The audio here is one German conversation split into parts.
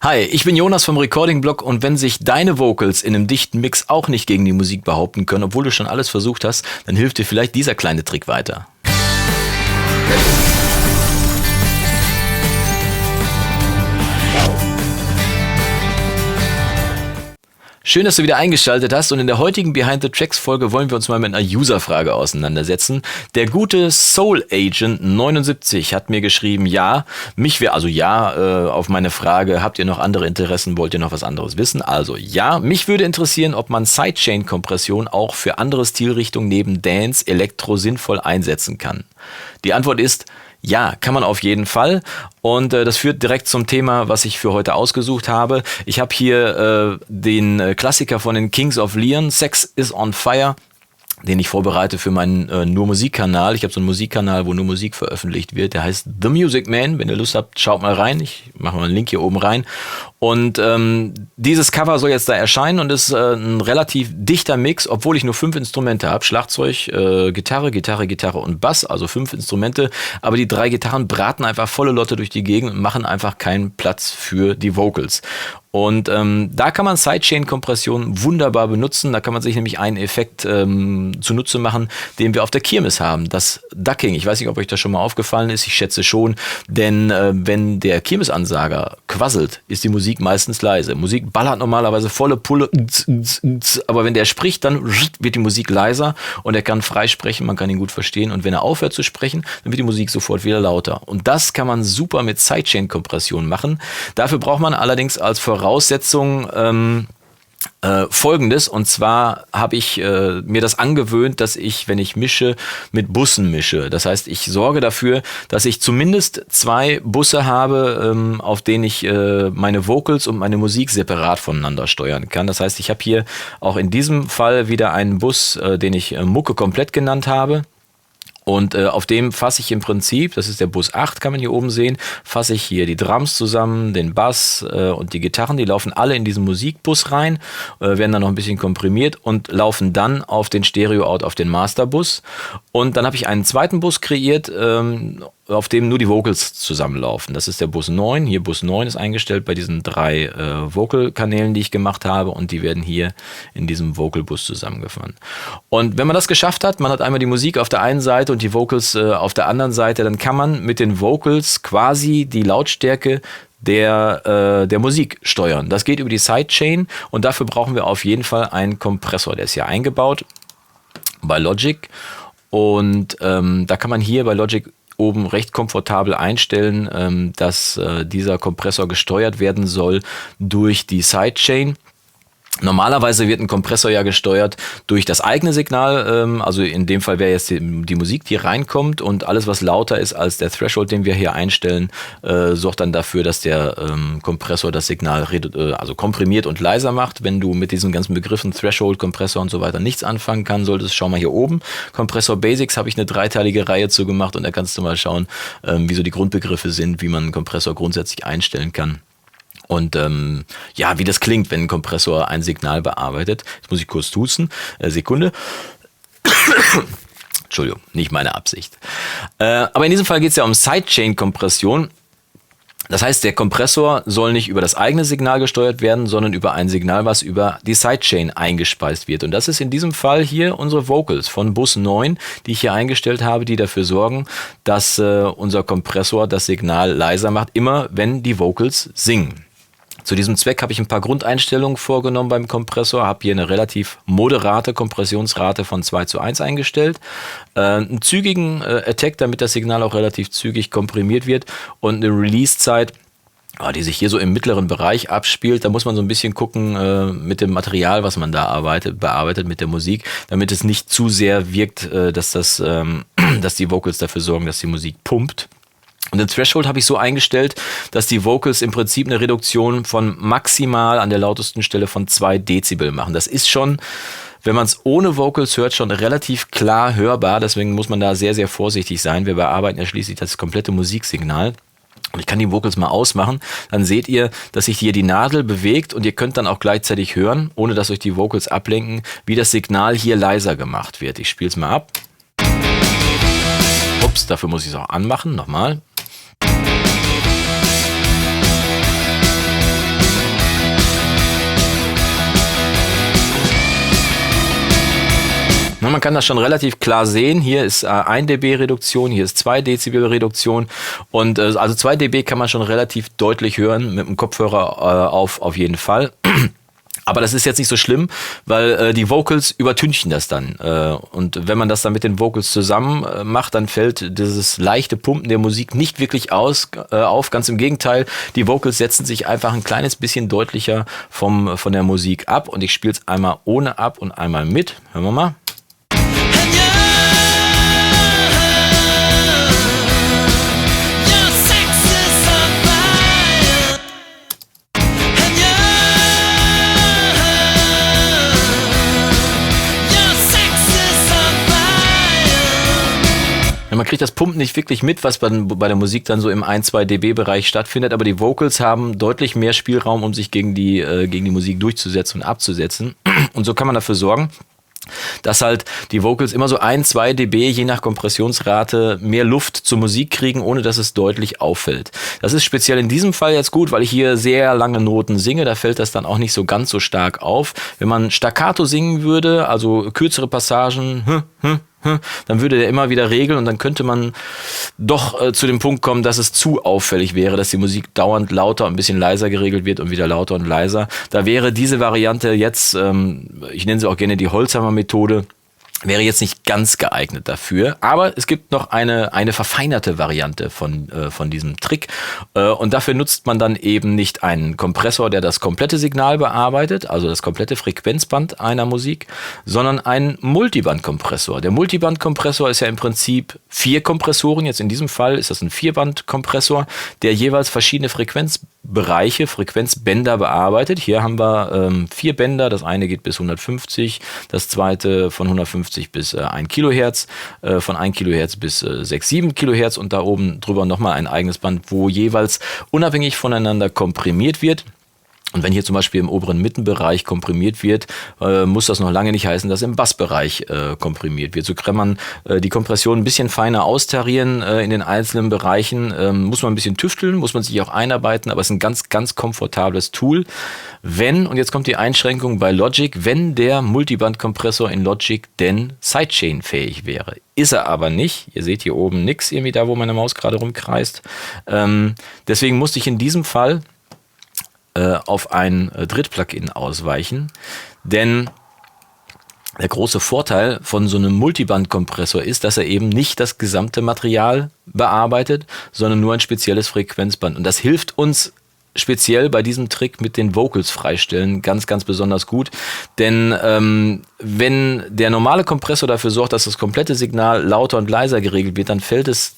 Hi, ich bin Jonas vom Recording-Blog und wenn sich deine Vocals in einem dichten Mix auch nicht gegen die Musik behaupten können, obwohl du schon alles versucht hast, dann hilft dir vielleicht dieser kleine Trick weiter. Schön, dass du wieder eingeschaltet hast und in der heutigen Behind the Tracks Folge wollen wir uns mal mit einer User-Frage auseinandersetzen. Der gute Soul Agent 79 hat mir geschrieben, auf meine Frage, habt ihr noch andere Interessen, wollt ihr noch was anderes wissen? Also ja, mich würde interessieren, ob man Sidechain-Kompression auch für andere Stilrichtungen neben Dance, Elektro sinnvoll einsetzen kann. Die Antwort ist, ja, kann man auf jeden Fall und das führt direkt zum Thema, was ich für heute ausgesucht habe. Ich habe hier den Klassiker von den Kings of Leon, Sex is on Fire, den ich vorbereite für meinen Nur-Musik-Kanal. Ich habe so einen Musikkanal, wo nur Musik veröffentlicht wird. Der heißt The Music Man. Wenn ihr Lust habt, schaut mal rein. Ich mache mal einen Link hier oben rein. Und dieses Cover soll jetzt da erscheinen und ist ein relativ dichter Mix, obwohl ich nur 5 Instrumente habe. Schlagzeug, Gitarre und Bass, also 5 Instrumente. Aber die 3 Gitarren braten einfach volle Lotte durch die Gegend und machen einfach keinen Platz für die Vocals. Und da kann man Sidechain-Kompression wunderbar benutzen. Da kann man sich nämlich einen Effekt zunutze machen, den wir auf der Kirmes haben. Das Ducking. Ich weiß nicht, ob euch das schon mal aufgefallen ist. Ich schätze schon. Denn wenn der Kirmesansager quasselt, ist die Musik meistens leise. Musik ballert normalerweise volle Pulle. Aber wenn der spricht, dann wird die Musik leiser und er kann frei sprechen. Man kann ihn gut verstehen. Und wenn er aufhört zu sprechen, dann wird die Musik sofort wieder lauter. Und das kann man super mit Sidechain-Kompression machen. Dafür braucht man allerdings als Voraussetzung Folgendes, und zwar habe ich mir das angewöhnt, dass ich, wenn ich mische, mit Bussen mische. Das heißt, ich sorge dafür, dass ich zumindest 2 Busse habe, auf denen ich meine Vocals und meine Musik separat voneinander steuern kann. Das heißt, ich habe hier auch in diesem Fall wieder einen Bus, den ich Mucke komplett genannt habe. Und auf dem fasse ich im Prinzip, das ist der Bus 8, kann man hier oben sehen, fasse ich hier die Drums zusammen, den Bass und die Gitarren, die laufen alle in diesen Musikbus rein, werden dann noch ein bisschen komprimiert und laufen dann auf den Stereo-Out, auf den Masterbus. Und dann habe ich einen zweiten Bus kreiert, auf dem nur die Vocals zusammenlaufen. Das ist der Bus 9. Hier Bus 9 ist eingestellt bei diesen 3 Vocal-Kanälen, die ich gemacht habe, und die werden hier in diesem Vocal-Bus zusammengefahren. Und wenn man das geschafft hat, man hat einmal die Musik auf der einen Seite und die Vocals auf der anderen Seite, dann kann man mit den Vocals quasi die Lautstärke der Musik steuern. Das geht über die Sidechain und dafür brauchen wir auf jeden Fall einen Kompressor. Der ist hier eingebaut bei Logic und da kann man hier bei Logic oben recht komfortabel einstellen, dass dieser Kompressor gesteuert werden soll durch die Sidechain. Normalerweise wird ein Kompressor ja gesteuert durch das eigene Signal, also in dem Fall wäre jetzt die Musik, die reinkommt, und alles, was lauter ist als der Threshold, den wir hier einstellen, sorgt dann dafür, dass der Kompressor das Signal also komprimiert und leiser macht. Wenn du mit diesen ganzen Begriffen Threshold, Kompressor und so weiter nichts anfangen kann solltest, schau mal hier oben. Kompressor Basics habe ich eine 3-teilige Reihe zu gemacht und da kannst du mal schauen, wie so die Grundbegriffe sind, wie man einen Kompressor grundsätzlich einstellen kann. Und wie das klingt, wenn ein Kompressor ein Signal bearbeitet. Jetzt muss ich kurz husten. Sekunde. Entschuldigung, nicht meine Absicht. Aber in diesem Fall geht es ja um Sidechain-Kompression. Das heißt, der Kompressor soll nicht über das eigene Signal gesteuert werden, sondern über ein Signal, was über die Sidechain eingespeist wird. Und das ist in diesem Fall hier unsere Vocals von Bus 9, die ich hier eingestellt habe, die dafür sorgen, dass unser Kompressor das Signal leiser macht, immer wenn die Vocals singen. Zu diesem Zweck habe ich ein paar Grundeinstellungen vorgenommen beim Kompressor, habe hier eine relativ moderate Kompressionsrate von 2:1 eingestellt, einen zügigen Attack, damit das Signal auch relativ zügig komprimiert wird, und eine Release-Zeit, die sich hier so im mittleren Bereich abspielt. Da muss man so ein bisschen gucken mit dem Material, was man da bearbeitet mit der Musik, damit es nicht zu sehr wirkt, dass die Vocals dafür sorgen, dass die Musik pumpt. Und den Threshold habe ich so eingestellt, dass die Vocals im Prinzip eine Reduktion von maximal an der lautesten Stelle von 2 Dezibel machen. Das ist schon, wenn man es ohne Vocals hört, schon relativ klar hörbar. Deswegen muss man da sehr, sehr vorsichtig sein. Wir bearbeiten ja schließlich das komplette Musiksignal. Und ich kann die Vocals mal ausmachen. Dann seht ihr, dass sich hier die Nadel bewegt und ihr könnt dann auch gleichzeitig hören, ohne dass euch die Vocals ablenken, wie das Signal hier leiser gemacht wird. Ich spiele es mal ab. Ups, dafür muss ich es auch anmachen. Nochmal. man kann das schon relativ klar sehen. Hier ist 1 dB Reduktion, hier ist 2 Dezibel Reduktion und also 2 dB kann man schon relativ deutlich hören mit dem Kopfhörer auf jeden Fall. Aber das ist jetzt nicht so schlimm, weil die Vocals übertünchen das dann. Und wenn man das dann mit den Vocals zusammen macht, dann fällt dieses leichte Pumpen der Musik nicht wirklich auf. Ganz im Gegenteil, die Vocals setzen sich einfach ein kleines bisschen deutlicher von der Musik ab. Und ich spiele es einmal ohne ab und einmal mit. Hören wir mal. Man kriegt das Pumpen nicht wirklich mit, was bei der Musik dann so im 1-2 dB-Bereich stattfindet, aber die Vocals haben deutlich mehr Spielraum, um sich gegen die Musik durchzusetzen und abzusetzen. Und so kann man dafür sorgen, dass halt die Vocals immer so 1-2 dB je nach Kompressionsrate mehr Luft zur Musik kriegen, ohne dass es deutlich auffällt. Das ist speziell in diesem Fall jetzt gut, weil ich hier sehr lange Noten singe, da fällt das dann auch nicht so ganz so stark auf. Wenn man staccato singen würde, also kürzere Passagen, dann würde der immer wieder regeln und dann könnte man doch zu dem Punkt kommen, dass es zu auffällig wäre, dass die Musik dauernd lauter und ein bisschen leiser geregelt wird und wieder lauter und leiser. Da wäre diese Variante jetzt, ich nenne sie auch gerne die Holzhammer-Methode, wäre jetzt nicht ganz geeignet dafür, aber es gibt noch eine verfeinerte Variante von diesem Trick und dafür nutzt man dann eben nicht einen Kompressor, der das komplette Signal bearbeitet, also das komplette Frequenzband einer Musik, sondern einen Multibandkompressor. Der Multibandkompressor ist ja im Prinzip 4 Kompressoren, jetzt in diesem Fall ist das ein 4-Band-Kompressor, der jeweils verschiedene Frequenzbereiche, Frequenzbänder bearbeitet. Hier haben wir 4 Bänder, das eine geht bis 150, das zweite von 150 bis 1 Kilohertz, von 1 Kilohertz bis 6, 7 Kilohertz und da oben drüber nochmal ein eigenes Band, wo jeweils unabhängig voneinander komprimiert wird. Und wenn hier zum Beispiel im oberen Mittenbereich komprimiert wird, muss das noch lange nicht heißen, dass im Bassbereich komprimiert wird. So kann man die Kompression ein bisschen feiner austarieren in den einzelnen Bereichen. Muss man ein bisschen tüfteln, muss man sich auch einarbeiten, aber es ist ein ganz, ganz komfortables Tool. Wenn, und jetzt kommt die Einschränkung bei Logic, wenn der Multibandkompressor in Logic denn Sidechain-fähig wäre. Ist er aber nicht. Ihr seht hier oben nichts, irgendwie da, wo meine Maus gerade rumkreist. Deswegen musste ich in diesem Fall auf ein Dritt-Plugin ausweichen, denn der große Vorteil von so einem Multiband-Kompressor ist, dass er eben nicht das gesamte Material bearbeitet, sondern nur ein spezielles Frequenzband. Und das hilft uns speziell bei diesem Trick mit den Vocals freistellen ganz, ganz besonders gut. Denn wenn der normale Kompressor dafür sorgt, dass das komplette Signal lauter und leiser geregelt wird, dann fällt es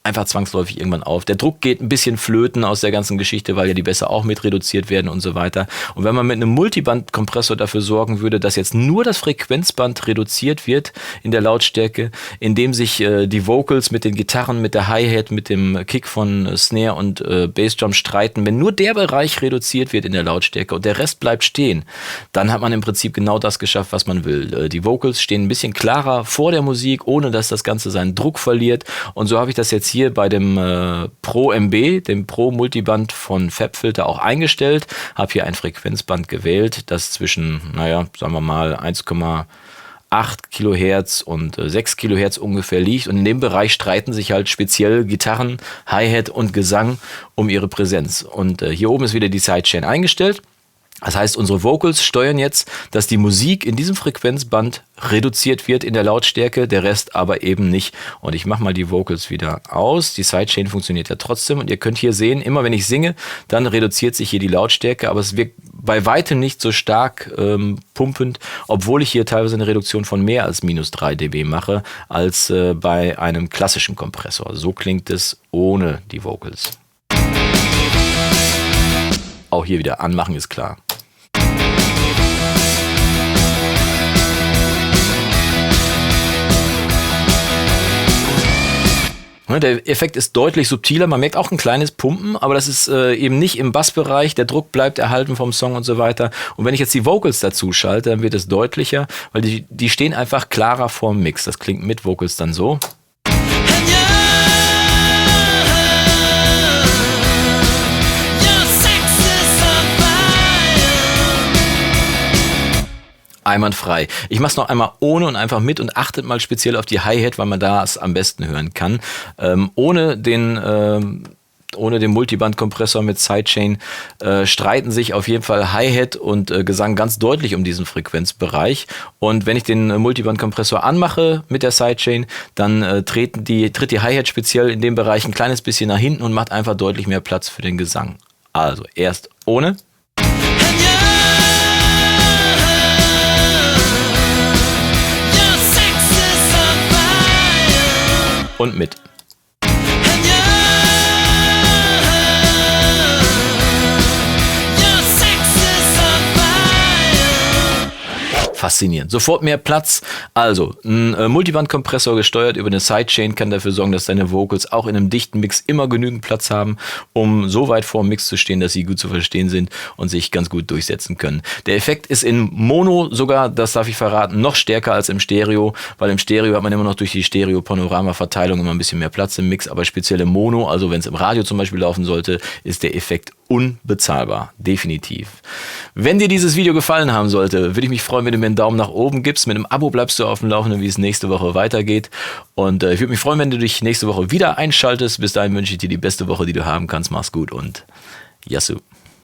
einfach zwangsläufig irgendwann auf. Der Druck geht ein bisschen flöten aus der ganzen Geschichte, weil ja die Bässe auch mit reduziert werden und so weiter. Und wenn man mit einem Multiband-Kompressor dafür sorgen würde, dass jetzt nur das Frequenzband reduziert wird in der Lautstärke, indem sich die Vocals mit den Gitarren, mit der Hi-Hat, mit dem Kick von Snare und Bassdrum streiten, wenn nur der Bereich reduziert wird in der Lautstärke und der Rest bleibt stehen, dann hat man im Prinzip genau das geschafft, was man will. Die Vocals stehen ein bisschen klarer vor der Musik, ohne dass das Ganze seinen Druck verliert. Und so habe ich das jetzt hier bei dem Pro MB, dem Pro Multiband von FabFilter auch eingestellt. Habe hier ein Frequenzband gewählt, das zwischen, sagen wir mal 1,8 Kilohertz und 6 Kilohertz ungefähr liegt. Und in dem Bereich streiten sich halt speziell Gitarren, Hi-Hat und Gesang um ihre Präsenz. Und hier oben ist wieder die Sidechain eingestellt. Das heißt, unsere Vocals steuern jetzt, dass die Musik in diesem Frequenzband reduziert wird in der Lautstärke, der Rest aber eben nicht. Und ich mache mal die Vocals wieder aus. Die Sidechain funktioniert ja trotzdem und ihr könnt hier sehen, immer wenn ich singe, dann reduziert sich hier die Lautstärke, aber es wirkt bei weitem nicht so stark pumpend, obwohl ich hier teilweise eine Reduktion von mehr als minus 3 dB mache, als bei einem klassischen Kompressor. So klingt es ohne die Vocals. Auch hier wieder anmachen ist klar. Der Effekt ist deutlich subtiler, man merkt auch ein kleines Pumpen, aber das ist eben nicht im Bassbereich, der Druck bleibt erhalten vom Song und so weiter. Und wenn ich jetzt die Vocals dazu schalte, dann wird es deutlicher, weil die stehen einfach klarer vorm Mix. Das klingt mit Vocals dann so. Einwandfrei. Ich mache es noch einmal ohne und einfach mit und achtet mal speziell auf die Hi-Hat, weil man da es am besten hören kann. Ohne den Multiband-Kompressor mit Sidechain streiten sich auf jeden Fall Hi-Hat und Gesang ganz deutlich um diesen Frequenzbereich. Und wenn ich den Multiband-Kompressor anmache mit der Sidechain, dann tritt die Hi-Hat speziell in dem Bereich ein kleines bisschen nach hinten und macht einfach deutlich mehr Platz für den Gesang. Also erst ohne. Und mit. Faszinierend. Sofort mehr Platz. Also, ein Multiband-Kompressor gesteuert über eine Sidechain kann dafür sorgen, dass deine Vocals auch in einem dichten Mix immer genügend Platz haben, um so weit vor dem Mix zu stehen, dass sie gut zu verstehen sind und sich ganz gut durchsetzen können. Der Effekt ist in Mono sogar, das darf ich verraten, noch stärker als im Stereo, weil im Stereo hat man immer noch durch die Stereo-Panorama-Verteilung immer ein bisschen mehr Platz im Mix, aber speziell im Mono, also wenn es im Radio zum Beispiel laufen sollte, ist der Effekt unbezahlbar. Definitiv. Wenn dir dieses Video gefallen haben sollte, würde ich mich freuen, wenn du mir einen Daumen nach oben gibst. Mit einem Abo bleibst du auf dem Laufenden, wie es nächste Woche weitergeht. Und ich würde mich freuen, wenn du dich nächste Woche wieder einschaltest. Bis dahin wünsche ich dir die beste Woche, die du haben kannst. Mach's gut und Yassou.